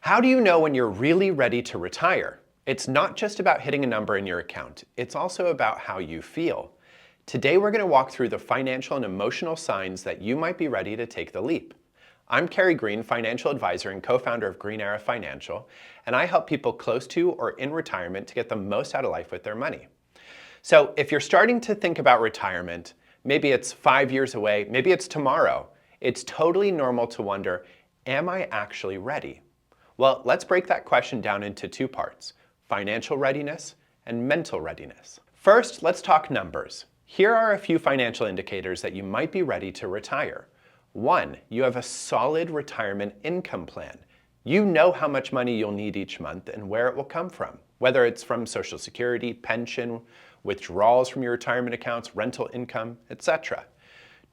How do you know when you're really ready to retire? It's not just about hitting a number in your account, it's also about how you feel. Today we're going to walk through the financial and emotional signs that you might be ready to take the leap. I'm Kerry Green, financial advisor and co-founder of Green Era Financial, and I help people close to or in retirement to get the most out of life with their money. So if you're starting to think about retirement, maybe it's 5 years away, maybe it's tomorrow, it's totally normal to wonder, am I actually ready? Well, let's break that question down into two parts, financial readiness and mental readiness. First, let's talk numbers. Here are a few financial indicators that you might be ready to retire. 1, you have a solid retirement income plan. You know how much money you'll need each month and where it will come from, whether it's from Social Security, pension, withdrawals from your retirement accounts, rental income, etc.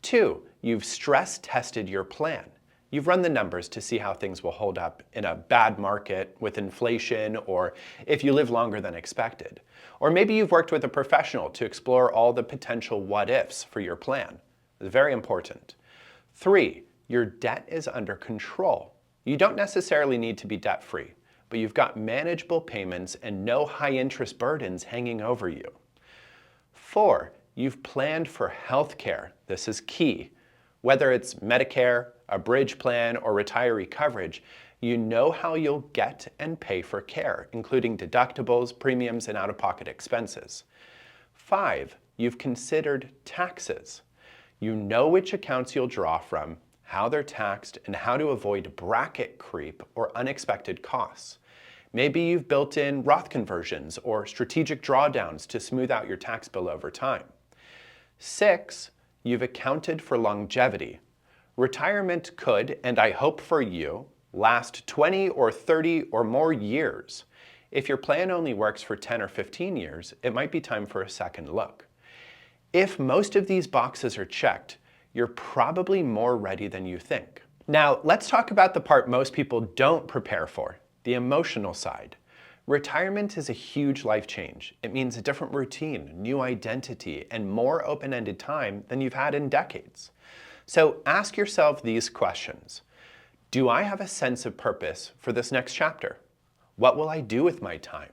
2, you've stress tested your plan. You've run the numbers to see how things will hold up in a bad market with inflation or if you live longer than expected. Or maybe you've worked with a professional to explore all the potential what-ifs for your plan. It's very important. 3, your debt is under control. You don't necessarily need to be debt-free, but you've got manageable payments and no high-interest burdens hanging over you. 4, you've planned for health care. This is key. Whether it's Medicare, a bridge plan, or retiree coverage, you know how you'll get and pay for care, including deductibles, premiums, and out-of-pocket expenses. 5, you've considered taxes. You know which accounts you'll draw from, how they're taxed, and how to avoid bracket creep or unexpected costs. Maybe you've built in Roth conversions or strategic drawdowns to smooth out your tax bill over time. 6, you've accounted for longevity. Retirement could, and I hope for you, last 20 or 30 or more years. If your plan only works for 10 or 15 years, it might be time for a second look. If most of these boxes are checked, you're probably more ready than you think. Now, let's talk about the part most people don't prepare for, the emotional side. Retirement is a huge life change. It means a different routine, new identity, and more open-ended time than you've had in decades. So ask yourself these questions. Do I have a sense of purpose for this next chapter? What will I do with my time?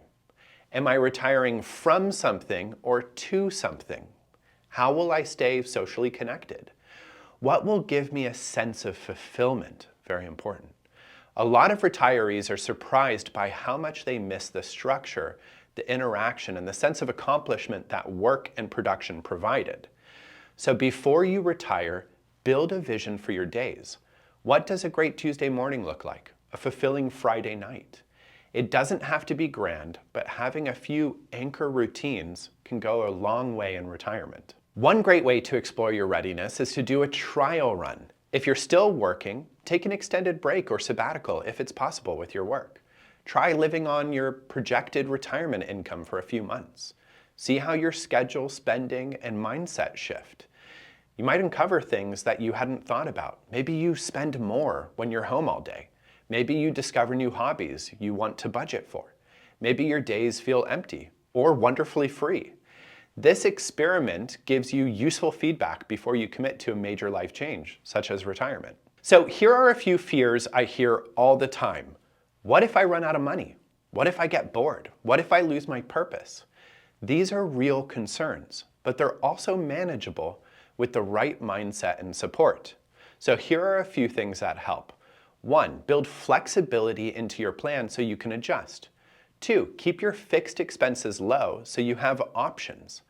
Am I retiring from something or to something? How will I stay socially connected? What will give me a sense of fulfillment? Very important. A lot of retirees are surprised by how much they miss the structure, the interaction, and the sense of accomplishment that work and production provided. So before you retire, build a vision for your days. What does a great Tuesday morning look like? A fulfilling Friday night? It doesn't have to be grand, but having a few anchor routines can go a long way in retirement. One great way to explore your readiness is to do a trial run. If you're still working, take an extended break or sabbatical if it's possible with your work. Try living on your projected retirement income for a few months. See how your schedule, spending, and mindset shift. You might uncover things that you hadn't thought about. Maybe you spend more when you're home all day. Maybe you discover new hobbies you want to budget for. Maybe your days feel empty or wonderfully free. This experiment gives you useful feedback before you commit to a major life change, such as retirement. So here are a few fears I hear all the time. What if I run out of money? What if I get bored? What if I lose my purpose? These are real concerns, but they're also manageable with the right mindset and support. So here are a few things that help. 1, build flexibility into your plan so you can adjust. 2, keep your fixed expenses low so you have options.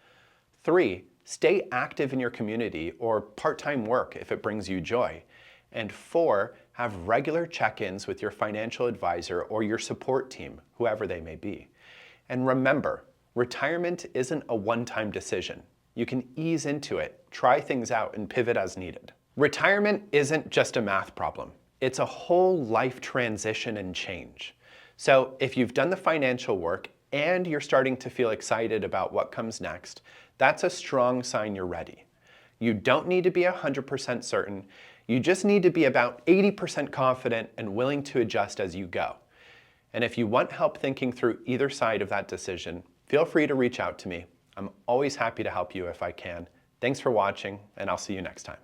3, stay active in your community or part-time work if it brings you joy. And 4, have regular check-ins with your financial advisor or your support team, whoever they may be. And remember, retirement isn't a one-time decision. You can ease into it, try things out, and pivot as needed. Retirement isn't just a math problem. It's a whole life transition and change. So if you've done the financial work and you're starting to feel excited about what comes next, that's a strong sign you're ready. You don't need to be 100% certain. You just need to be about 80% confident and willing to adjust as you go. And if you want help thinking through either side of that decision, feel free to reach out to me. I'm always happy to help you if I can. Thanks for watching, and I'll see you next time.